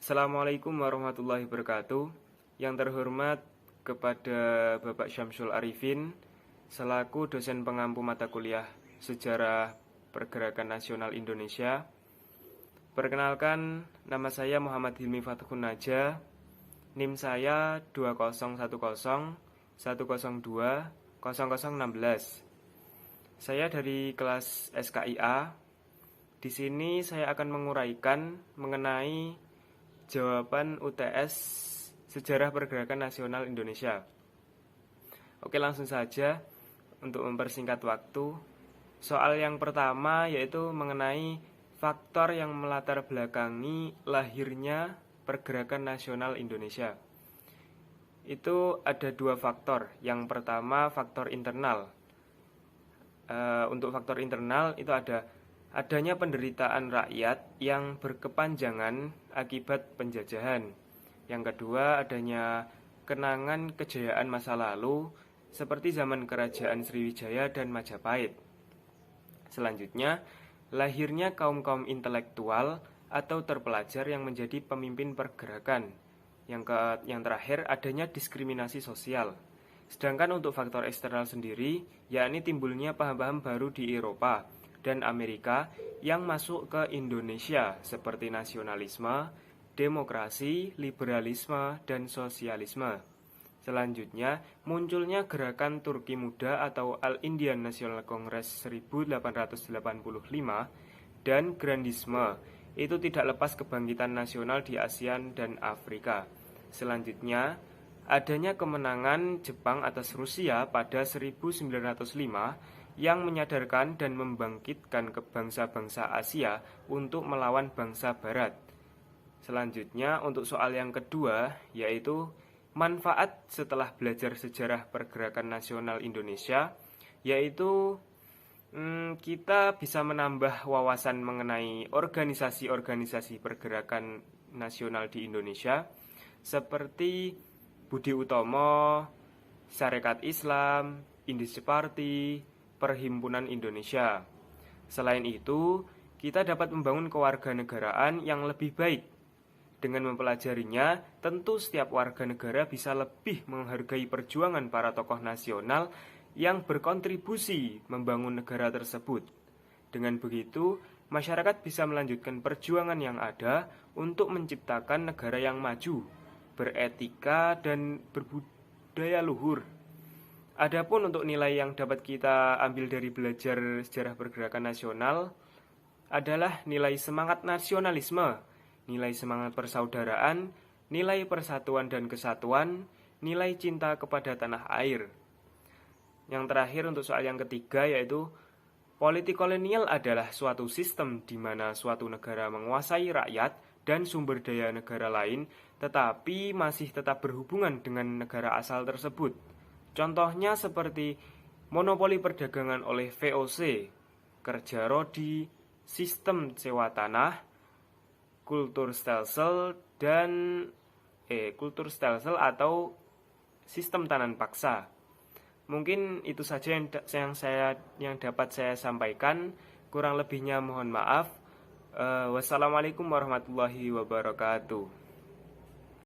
Assalamualaikum warahmatullahi wabarakatuh. Yang terhormat kepada Bapak Syamsul Arifin selaku dosen pengampu mata kuliah Sejarah Pergerakan Nasional Indonesia. Perkenalkan, nama saya Muhammad Hilmi Fathun Naja. NIM saya 201011020016. Saya dari kelas SKIA. Di sini saya akan menguraikan mengenai jawaban UTS Sejarah Pergerakan Nasional Indonesia. Oke, langsung saja untuk mempersingkat waktu. Soal yang pertama yaitu mengenai faktor yang melatar belakangi lahirnya Pergerakan Nasional Indonesia. Itu ada dua faktor. Yang pertama faktor internal. Untuk faktor internal itu adanya penderitaan rakyat yang berkepanjangan akibat penjajahan. Yang kedua, adanya kenangan kejayaan masa lalu seperti zaman kerajaan Sriwijaya dan Majapahit. Selanjutnya, lahirnya kaum-kaum intelektual atau terpelajar yang menjadi pemimpin pergerakan. Yang terakhir, adanya diskriminasi sosial. Sedangkan untuk faktor eksternal sendiri, yakni timbulnya paham-paham baru di Eropa dan Amerika yang masuk ke Indonesia seperti nasionalisme, demokrasi, liberalisme, dan sosialisme. Selanjutnya, munculnya gerakan Turki Muda atau All-Indian National Congress 1885 dan Grandisme. Itu tidak lepas kebangkitan nasional di ASEAN dan Afrika. Selanjutnya, adanya kemenangan Jepang atas Rusia pada 1905 yang menyadarkan dan membangkitkan ke bangsa-bangsa Asia untuk melawan bangsa Barat. Selanjutnya untuk soal yang kedua yaitu manfaat setelah belajar sejarah pergerakan nasional Indonesia, yaitu kita bisa menambah wawasan mengenai organisasi-organisasi pergerakan nasional di Indonesia seperti Budi Utomo, Sarekat Islam, Indische Party, Perhimpunan Indonesia. Selain itu, kita dapat membangun kewarganegaraan yang lebih baik. Dengan mempelajarinya, tentu setiap warga negara bisa lebih menghargai perjuangan para tokoh nasional yang berkontribusi membangun negara tersebut. Dengan begitu, masyarakat bisa melanjutkan perjuangan yang ada untuk menciptakan negara yang maju, beretika dan berbudaya luhur. Adapun untuk nilai yang dapat kita ambil dari belajar sejarah pergerakan nasional adalah nilai semangat nasionalisme, nilai semangat persaudaraan, nilai persatuan dan kesatuan, nilai cinta kepada tanah air. Yang terakhir untuk soal yang ketiga yaitu politik kolonial adalah suatu sistem di mana suatu negara menguasai rakyat dan sumber daya negara lain, tetapi masih tetap berhubungan dengan negara asal tersebut. Contohnya seperti monopoli perdagangan oleh VOC, kerja rodi, sistem sewa tanah, kultur stelsel atau sistem tanam paksa. Mungkin itu saja yang dapat saya sampaikan. Kurang lebihnya mohon maaf. Wassalamualaikum warahmatullahi wabarakatuh.